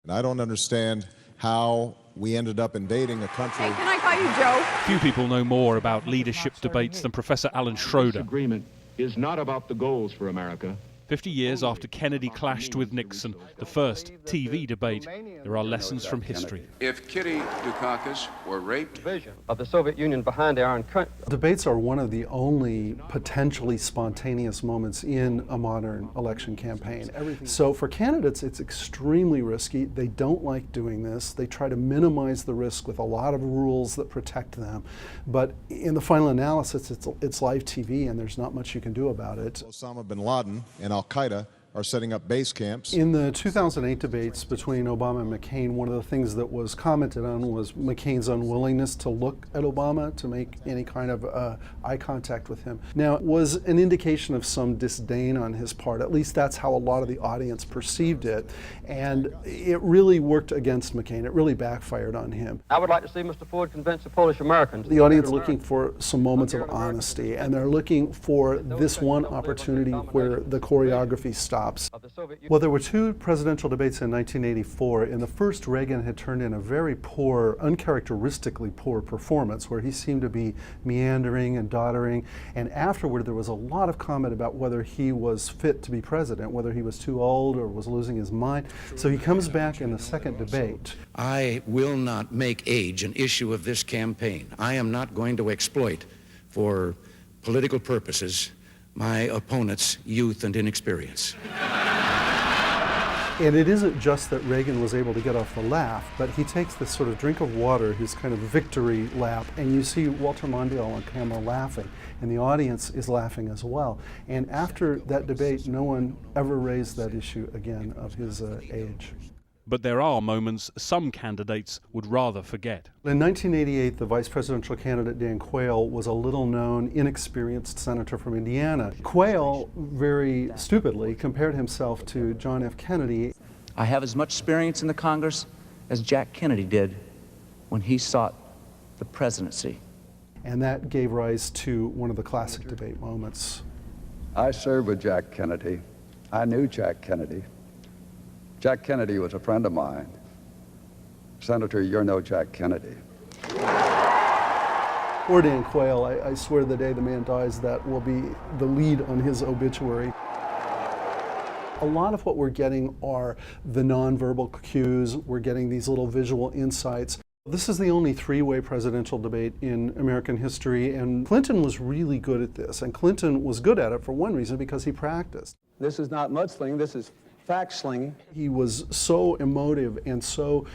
And I don't understand how we ended up invading a country. Hey, can I call you Joe? Few people know more about leadership debates than Professor Alan Schroeder. This agreement is not about the goals for America. 50 years after Kennedy clashed with Nixon, the first TV debate, there are lessons from history. If Kitty Dukakis were raped, Vision of the Soviet Union behind the Iron Curtain. Debates are one of the only potentially spontaneous moments in a modern election campaign. So for candidates, it's extremely risky. They don't like doing this. They try to minimize the risk with a lot of rules that protect them. But in the final analysis, it's live TV, and there's not much you can do about it. Osama bin Laden and Al-Qaeda are setting up base camps. In the 2008 debates between Obama and McCain, one of the things that was commented on was McCain's unwillingness to look at Obama, to make any kind of eye contact with him. Now, it was an indication of some disdain on his part. At least that's how a lot of the audience perceived it. And it really worked against McCain. It really backfired on him. I would like to see Mr. Ford convince the Polish Americans. The audience is looking for some moments of honesty, and they're looking for this one opportunity where the choreography stops. Well, there were two presidential debates in 1984. In the first, Reagan had turned in a very poor, uncharacteristically poor performance, where he seemed to be meandering and doddering. And afterward, there was a lot of comment about whether he was fit to be president, whether he was too old or was losing his mind. So he comes back in the second debate. I will not make age an issue of this campaign. I am not going to exploit, for political purposes, my opponent's youth and inexperience. And it isn't just that Reagan was able to get off the laugh, but he takes this sort of drink of water, his kind of victory lap, and you see Walter Mondale on camera laughing, and the audience is laughing as well. And after that debate, no one ever raised that issue again of his age. But there are moments some candidates would rather forget. In 1988, the vice presidential candidate Dan Quayle was a little-known, inexperienced senator from Indiana. Quayle, very stupidly, compared himself to John F. Kennedy. I have as much experience in the Congress as Jack Kennedy did when he sought the presidency. And that gave rise to one of the classic debate moments. I served with Jack Kennedy. I knew Jack Kennedy. Jack Kennedy was a friend of mine. Senator, you're no Jack Kennedy. Poor Dan Quayle, I swear the day the man dies, that will be the lead on his obituary. A lot of what we're getting are the nonverbal cues. We're getting these little visual insights. This is the only three-way presidential debate in American history, and Clinton was really good at this. And Clinton was good at it for one reason, because he practiced. This is not mudslinging, this is fact slinging. He was so emotive and so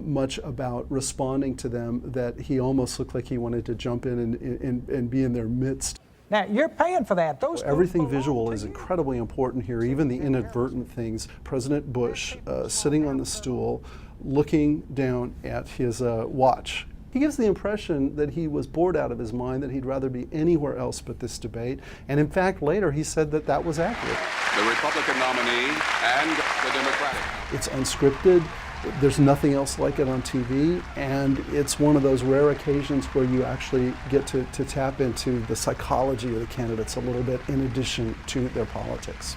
much about responding to them that he almost looked like he wanted to jump in and be in their midst. Now, you're paying for that. Everything visual is incredibly important here, even the inadvertent things. President Bush sitting on the stool, looking down at his watch. He gives the impression that he was bored out of his mind, that he'd rather be anywhere else but this debate. And in fact, later he said that that was accurate. the Republican nominee and the Democratic. It's unscripted. There's nothing else like it on TV, and it's one of those rare occasions where you actually get to tap into the psychology of the candidates a little bit in addition to their politics.